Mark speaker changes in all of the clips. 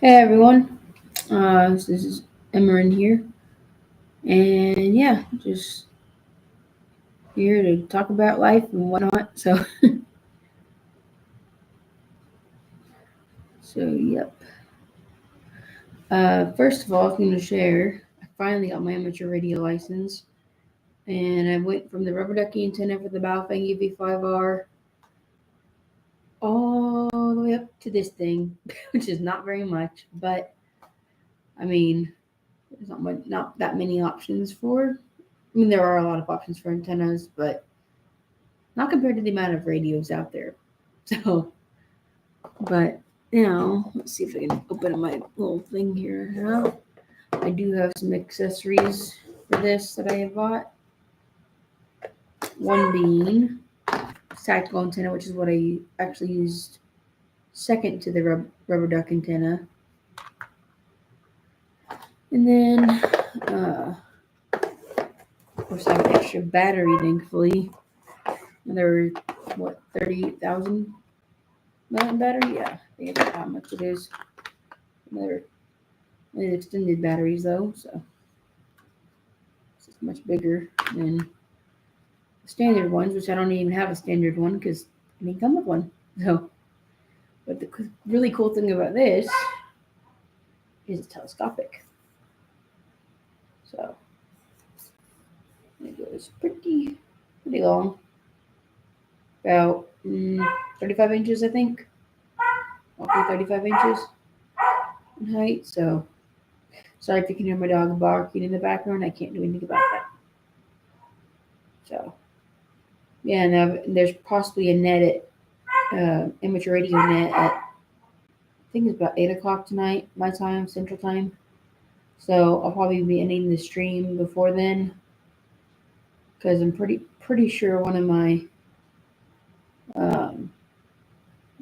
Speaker 1: Hey everyone, this is Emerin here, and yeah, just here to talk about life and whatnot. Yep. First of all, I was going to share. I finally got my amateur radio license, and I went from the rubber ducky antenna for the Baofeng UV5R all the way up to this thing, which is not very much, but I mean, there's not that many options for. I mean, there are a lot of options for antennas, but not compared to the amount of radios out there. So, but now let's see if I can open my little thing here. Now, I do have some accessories for this that I have bought. One being tactical antenna, which is what I actually used second to the rubber duck antenna, and then of course I have an extra battery, thankfully. Another 30,000 milliamp battery. Yeah, I think that's how much it is. Another extended batteries though, so it's much bigger than the standard ones, which I don't even have a standard one because I didn't come with one. So, but the really cool thing about this is it's telescopic. So it goes pretty long, about 35 inches, I think, roughly 35 inches in height. So sorry if you can hear my dog barking in the background. I can't do anything about that. So yeah, now there's possibly a net at amateur radio net at I think it's about 8 o'clock tonight, my time, Central Time. So I'll probably be ending the stream before then, because I'm pretty sure um,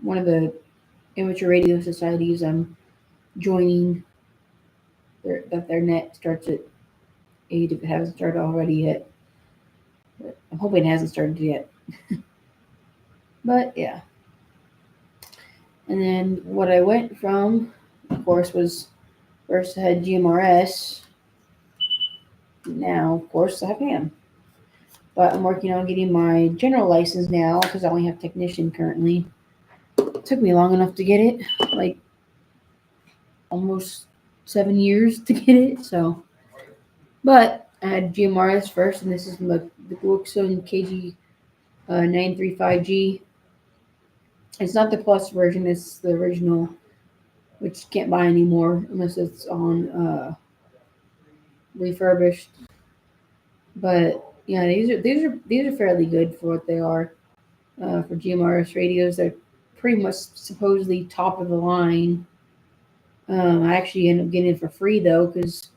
Speaker 1: one of the amateur radio societies I'm joining, their net starts at 8 if it hasn't started already yet. But I'm hoping it hasn't started yet. But yeah. And then what I went from, of course, was first I had GMRS. Now, of course, I have HAM. But I'm working on getting my general license now because I only have technician currently. It took me long enough to get it, like almost 7 years to get it. So, but I had GMRS first, and this is the Gluxon KG 935G. It's not the plus version; it's the original, which you can't buy anymore unless it's on refurbished. But yeah, these are fairly good for what they are. For GMRS radios, they're pretty much supposedly top of the line. I actually ended up getting it for free though, because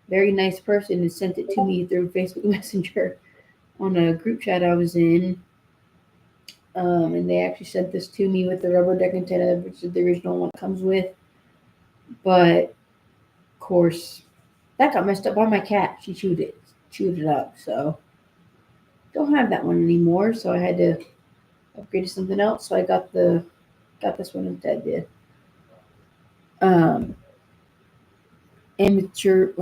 Speaker 1: very nice person had sent it to me through Facebook Messenger on a group chat I was in. And they actually sent this to me with the rubber duck antenna, which is the original one it comes with. But of course, that got messed up by my cat. She chewed it up. So don't have that one anymore. So I had to upgrade to something else. So I got this one instead. The um, not amateur,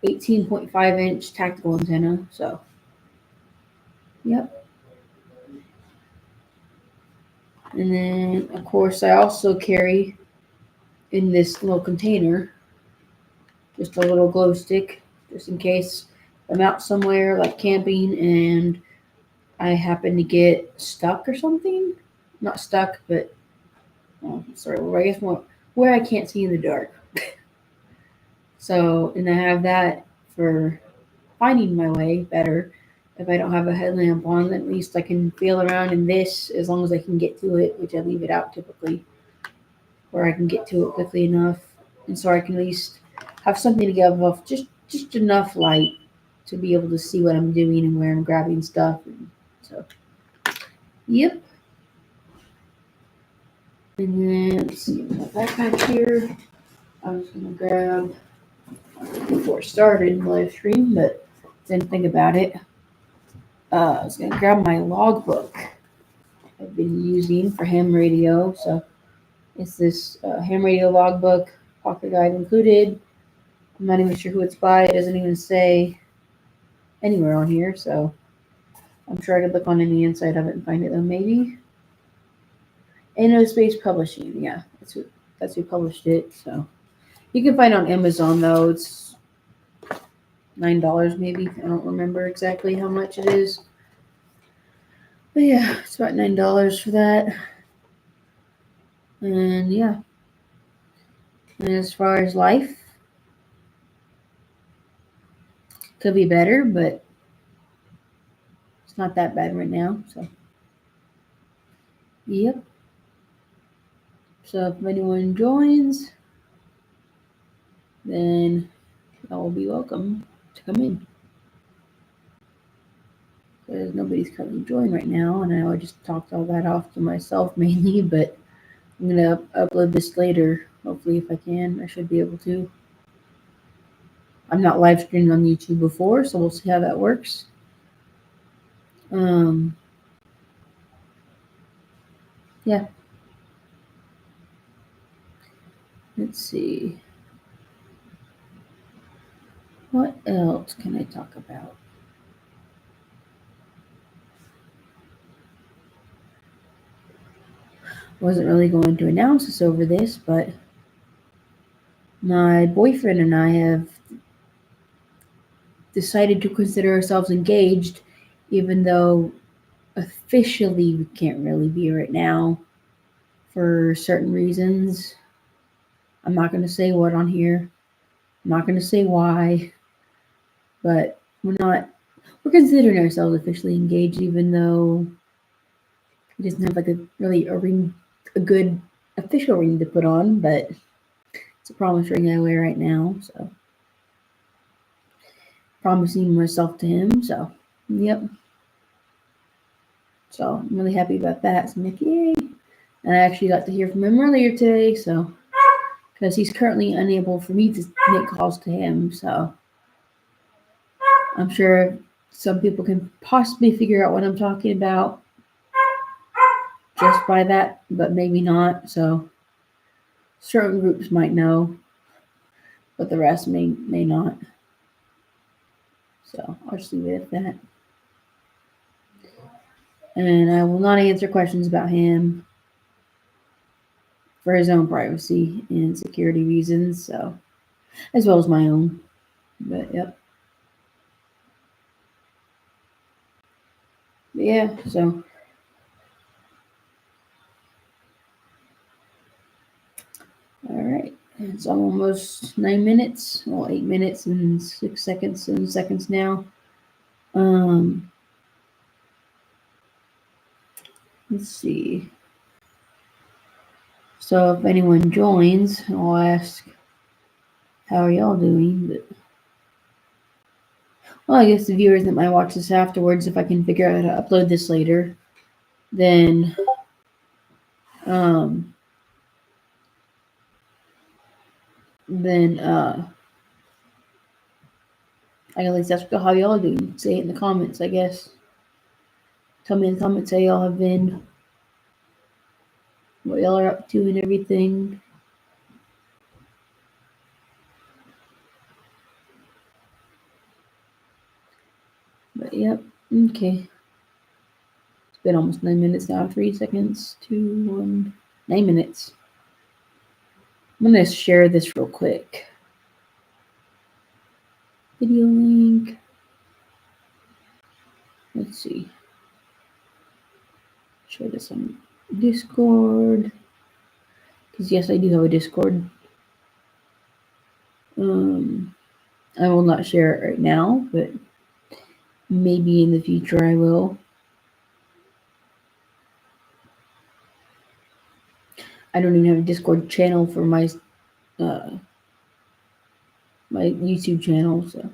Speaker 1: 18.5-inch tactical antenna. So yep. And then of course I also carry in this little container just a little glow stick, just in case I'm out somewhere like camping and I happen to get stuck or something. Not stuck, but sorry. Well, I guess more where I can't see in the dark. So, and I have that for finding my way better. If I don't have a headlamp on, at least I can feel around in this as long as I can get to it, which I leave it out typically, where I can get to it quickly enough, and so I can at least have something to give off just enough light to be able to see what I'm doing and where I'm grabbing stuff. And so, yep. And then let's see my backpack here. I was gonna grab before it started the live stream, but didn't think about it. I was gonna grab my logbook I've been using for ham radio. So It's this ham radio logbook, pocket guide included. I'm not even sure who it's by. It doesn't even say anywhere on here, so I'm sure I could look on the inside of it and find it though. Maybe Space Publishing. Yeah, that's who published it. So you can find it on Amazon though. It's $9 maybe. I don't remember exactly how much it is. But yeah, it's about $9 for that. And yeah. And as far as life, could be better, but it's not that bad right now. So yep. So if anyone joins, then y'all will be welcome to come in. Because nobody's currently joined right now, and I know I just talked all that off to myself mainly, but I'm gonna upload this later. Hopefully, if I can, I should be able to. I'm not live streaming on YouTube before, so we'll see how that works. Yeah. Let's see. What else can I talk about? Wasn't really going to announce this over this, but my boyfriend and I have decided to consider ourselves engaged, even though officially we can't really be right now for certain reasons. I'm not going to say what on here. I'm not going to say why, but we're considering ourselves officially engaged, even though he doesn't have like a ring, a good official ring to put on, but it's a promise ring I wear right now, so promising myself to him, so yep. So I'm really happy about that. So I'm like, yay. And I actually got to hear from him earlier today, so because he's currently unable for me to make calls to him, so I'm sure some people can possibly figure out what I'm talking about just by that, but maybe not. So certain groups might know, but the rest may not. So I'll just leave it at that. And I will not answer questions about him for his own privacy and security reasons, so as well as my own. But yep. But yeah, so all right. It's almost 9 minutes. Well, 8 minutes and 6 seconds, 7 seconds now. Let's see. So if anyone joins, I'll ask, how are y'all doing? But well, I guess the viewers that might watch this afterwards, if I can figure out how to upload this later, then then I can at least ask how y'all doing. Say it in the comments, I guess. Tell me in the comments how y'all have been, what y'all are up to and everything. But yep, okay. It's been almost 9 minutes now, 3 seconds, 2, 1, 9 minutes. I'm gonna share this real quick. Video link. Let's see. Share this on Discord. Because yes, I do have a Discord. I will not share it right now, but maybe in the future I will. I don't even have a Discord channel for my my YouTube channel, so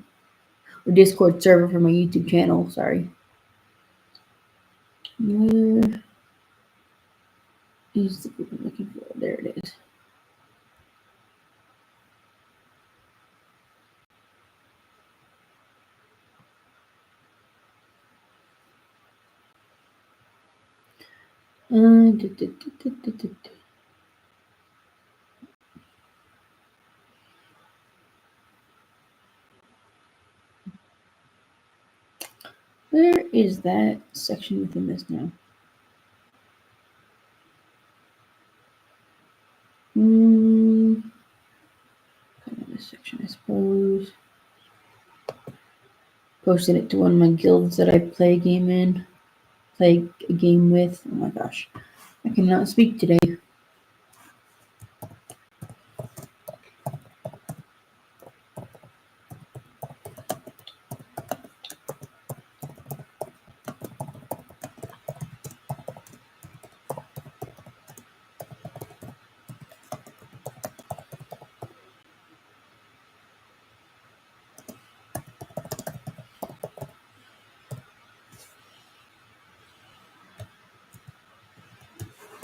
Speaker 1: or Discord server for my YouTube channel. Sorry. Where is the group I'm looking for? There it is. Where is that section within this now? Kind of this section, I suppose. Posted it to one of my guilds that I play a game with. Oh my gosh, I cannot speak today.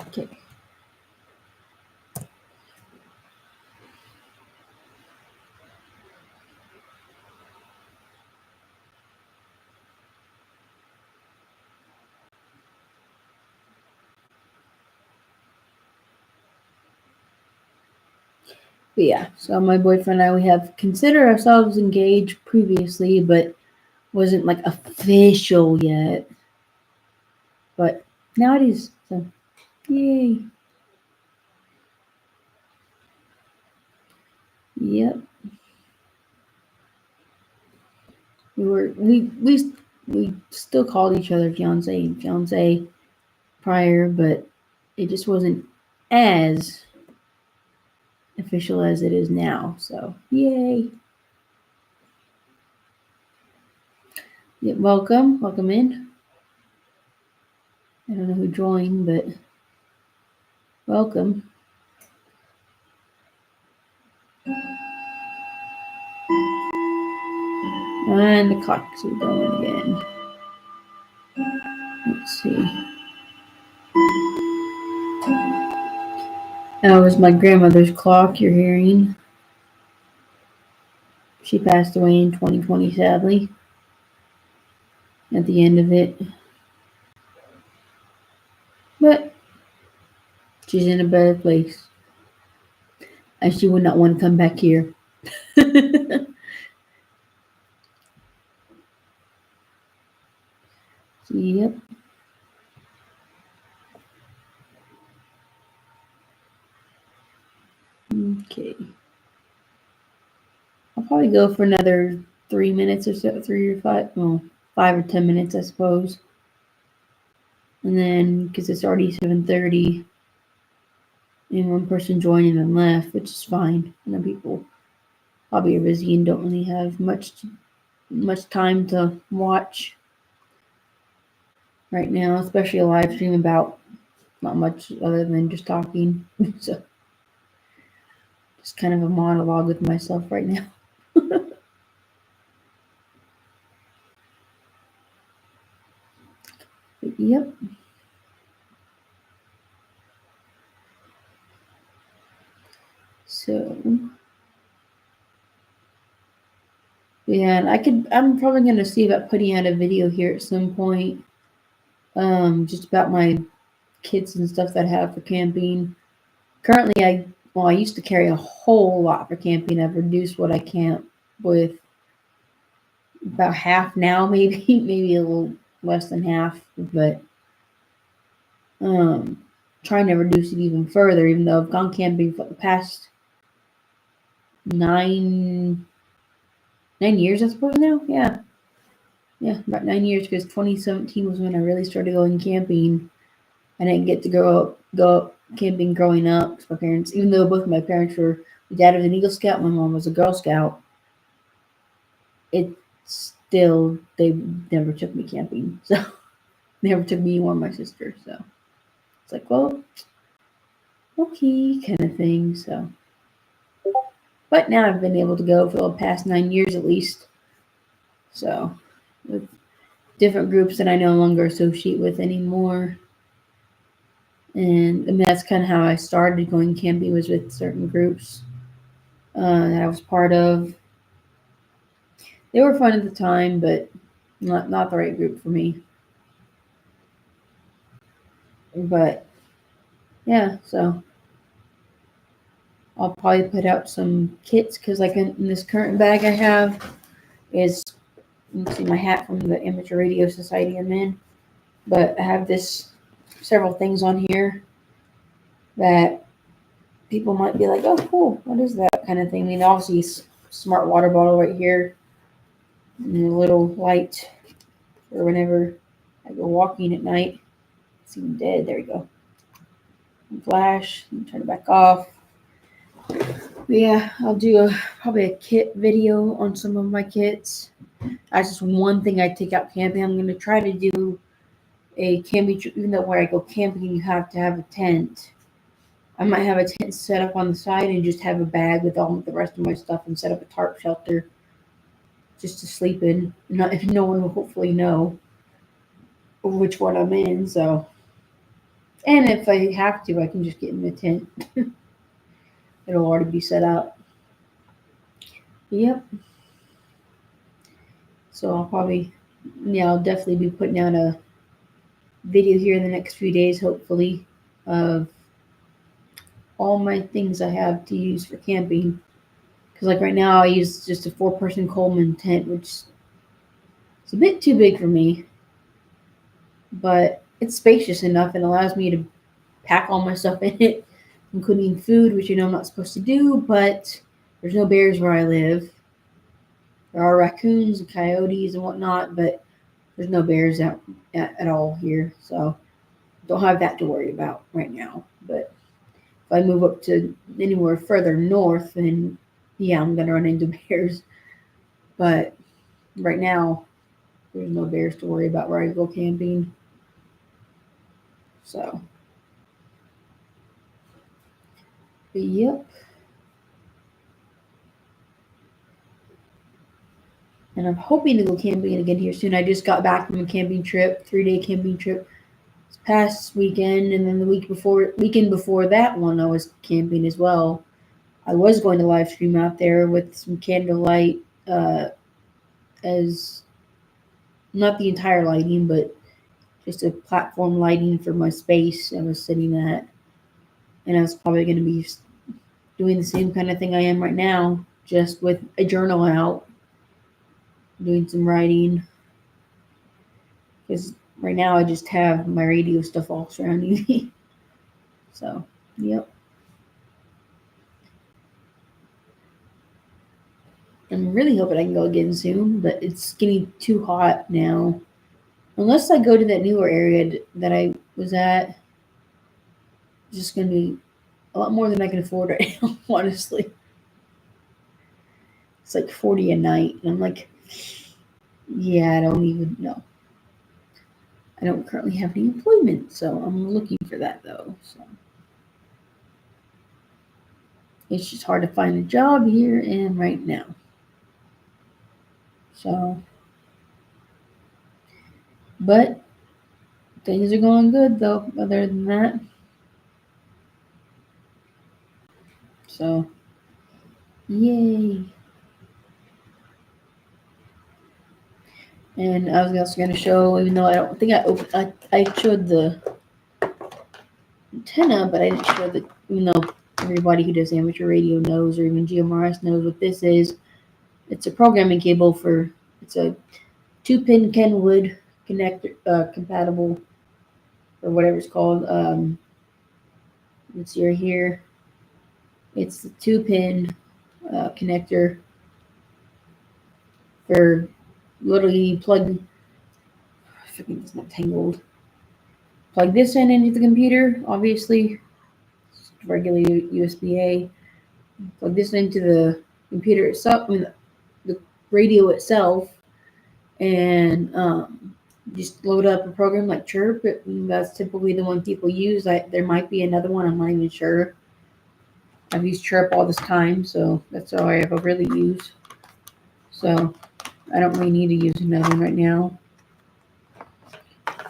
Speaker 1: Okay. But yeah, so my boyfriend and I, we have considered ourselves engaged previously, but wasn't like official yet. But now it is. So, yay. Yep. We still called each other fiance and fiance prior, but it just wasn't as official as it is now. So, yay. Yeah, welcome in. I don't know who joined, but welcome. And the clock's going again. Let's see. That was my grandmother's clock you're hearing. She passed away in 2020, sadly. At the end of it. But she's in a better place. And she would not want to come back here. Yep. Okay. I'll probably go for another 3 minutes or so, 5 or 10 minutes, I suppose. And then, because it's already 7:30, and one person joined and left, which is fine. I know people probably are busy and don't really have much time to watch right now, especially a live stream about not much other than just talking. So, just kind of a monologue with myself right now. But, yep. So, yeah, and I'm probably going to see about putting out a video here at some point, just about my kits and stuff that I have for camping. Currently, I used to carry a whole lot for camping. I've reduced what I camp with about half now, maybe a little less than half, but trying to reduce it even further, even though I've gone camping for the past 9 years, I suppose now. Yeah, about 9 years, because 2017 was when I really started going camping. I didn't get to go up camping growing up. My parents, even though both of my parents were, my dad was an Eagle Scout, my mom was a Girl Scout. It still, they never took me camping, so never took me or my sister. So it's like, well, okay, kind of thing. So, but now I've been able to go for the past 9 years at least. So with different groups that I no longer associate with anymore. And that's kind of how I started going camping, was with certain groups that I was part of. They were fun at the time, but not the right group for me. But yeah, so I'll probably put out some kits, because like in this current bag I have is You can see my hat from the Amateur Radio Society I'm in. But I have several things on here that people might be like, oh, cool, what is that kind of thing? I mean, obviously, smart water bottle right here, and a little light for whenever I go walking at night. It's even dead. There we go. Flash, and turn it back off. But yeah, I'll do probably a kit video on some of my kits. That's just one thing I take out camping. I'm going to try to do a camping trip, even though where I go camping, you have to have a tent. I might have a tent set up on the side and just have a bag with all the rest of my stuff and set up a tarp shelter just to sleep in. No one will hopefully know which one I'm in. So, and if I have to, I can just get in the tent. It'll already be set up. Yep. So I'll definitely be putting out a video here in the next few days, hopefully, of all my things I have to use for camping. Because like right now, I use just a 4-person Coleman tent, which is a bit too big for me, but it's spacious enough and allows me to pack all my stuff in it, including food, which I'm not supposed to do. But there's no bears where I live. There are raccoons and coyotes and whatnot, but there's no bears out at all here, so don't have that to worry about right now. But if I move up to anywhere further north, then yeah, I'm gonna run into bears. But right now, there's no bears to worry about where I go camping. So, but yep. And I'm hoping to go camping again here soon. I just got back from a camping trip, 3-day camping trip this past weekend, and then the weekend before that one, I was camping as well. I was going to live stream out there with some candlelight, as not the entire lighting, but just a platform lighting for my space I was sitting at. And I was probably going to be doing the same kind of thing I am right now, just with a journal out, doing some writing. Because right now I just have my radio stuff all surrounding me. So, yep. I'm really hoping I can go again soon, but it's getting too hot now. Unless I go to that newer area that I was at, it's just going to be a lot more than I can afford right now, honestly. It's like 40 a night, and I'm like, yeah, I don't even know. I don't currently have any employment, so I'm looking for that though. So it's just hard to find a job here and right now. So, but things are going good though, other than that. So, yay. And I was also going to show, even though I don't think I showed the antenna, but I didn't show the, even though everybody who does amateur radio knows, or even GMRS knows what this is. It's a programming cable it's a 2-pin Kenwood connector, compatible, or whatever it's called. Let's see right here. It's the 2-pin connector for literally plug. I think it's not tangled. Plug this into the computer, obviously, regular USB-A. Plug this into the computer itself, the radio itself, and just load up a program like Chirp. That's typically the one people use. There might be another one, I'm not even sure. I've used Chirp all this time, so that's all I ever really use. So I don't really need to use another one right now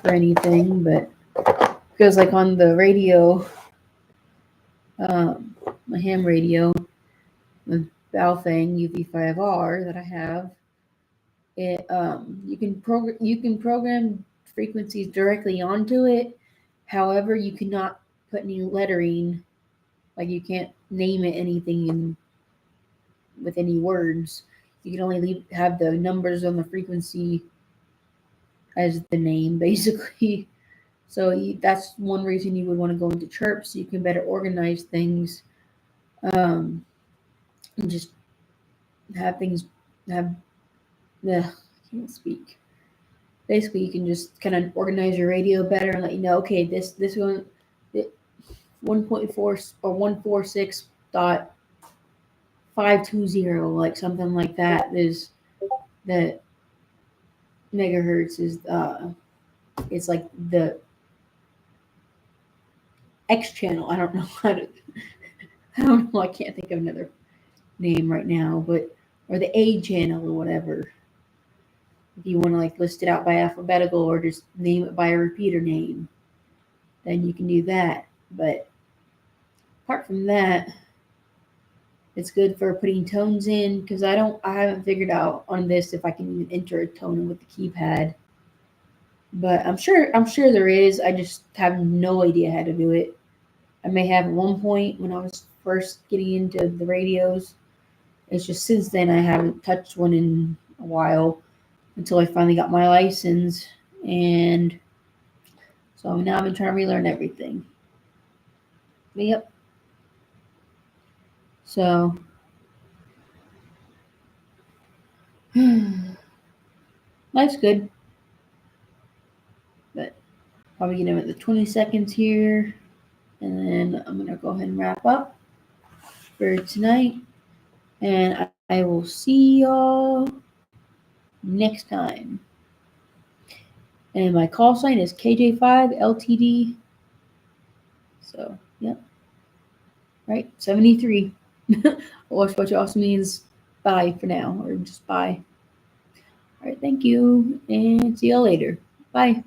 Speaker 1: for anything, but because like on the radio, my ham radio, the Baofeng UV5R that I have, you can program frequencies directly onto it. However, you cannot put any lettering, like you can't name it anything with any words. You can only have the numbers on the frequency as the name, basically. So that's one reason you would want to go into chirp, so you can better organize things, and just have things have. I can't speak. Basically, you can just kind of organize your radio better and let you know, okay, this one, 1.4 or 146.520, like something like that, is the megahertz is it's like the X channel. I don't know how to. I don't know. I can't think of another name right now, but or the A channel or whatever. If you want to like list it out by alphabetical or just name it by a repeater name, then you can do that. But apart from that, it's good for putting tones in because I haven't figured out on this if I can even enter a tone with the keypad. But I'm sure there is. I just have no idea how to do it. I may have at one point when I was first getting into the radios. It's just since then I haven't touched one in a while until I finally got my license, and so now I've been trying to relearn everything. But yep. So life's good, but probably get him at the 20 seconds here, and then I'm gonna go ahead and wrap up for tonight, and I will see y'all next time. And my call sign is KJ5LTD. So, yep. Right, 73. Which also means bye for now, or just bye. All right, thank you, and see y'all later. Bye.